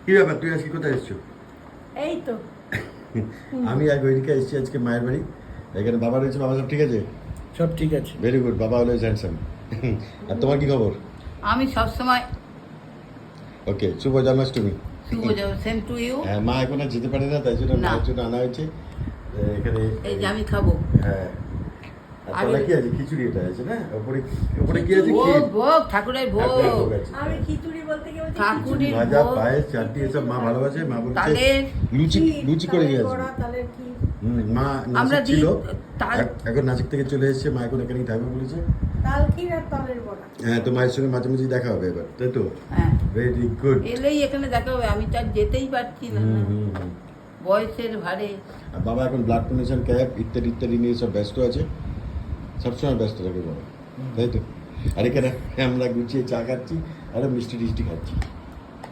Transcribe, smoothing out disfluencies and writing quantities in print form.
কি ব্যাপার, তুই আজকে কোথায় এসছো? এই তো আমি আর গৈরিকা এসেছি আজকে মায়ের বাড়ি। এখানে বাবা রয়েছে, বাবা সব ঠিক আছে? সব ঠিক আছে। ভেরি গুড, বাবা হলো হ্যান্ডসাম। আর তোমার কি খবর? আমি সবসময় ওকে, শুভ জন্মাষ্টমী। শুভ সেম টু ইউ। হ্যাঁ, মা এখন আর যেতে পারে না, তাই জন্য না। মায়ের জন্য আনা হয়েছে এখানে। এই যে আমি খাবো। হ্যাঁ, আর আরে- তাহলে কি আছে, খিচুড়ি এটা আছে না, ওপরে ওপরে কি আছে? ভোগ ক্ষীর। ভোগ ঠাকুরের ভোগ। ঠাকুরের ভোগ আছে। আমি খিচুড়ি বলতে কি বলছি, ঠাকুরের ভাজা, ভোগ। পায়েস, চাটনি এসব মা ভালোবাসে। মা বলছে তালের লুচি লুচি করে দিয়ে আসবে। বড়া, তালের কি মা আমরা নাসিক ছিল, তাল- এখন নাসিক থেকে চলে এসেছে। মা এখন এখানেই থাকবে বলেছে। তাল ক্ষীর আর তালের বড়া। হ্যাঁ, তো মায়ের সঙ্গে মাঝে মাঝে দেখা হবে এবার, তাই তো? হ্যাঁ, ভেরি গুড। এলেই এখানে দেখা হবে। আমি তো আর যেতেই পারছি না বয়সের ভারে। আর বাবা এখন ব্লাড ডোনেশন ক্যাম্প ইত্যাদি ইত্যাদি নিয়ে সব ব্যস্ত আছে, সবসময় ব্যস্ত থাকে বাবা, তাই তো? আর এখানে আমরা গুছিয়ে চা খাচ্ছি আর মিষ্টি টিষ্টি খাচ্ছি।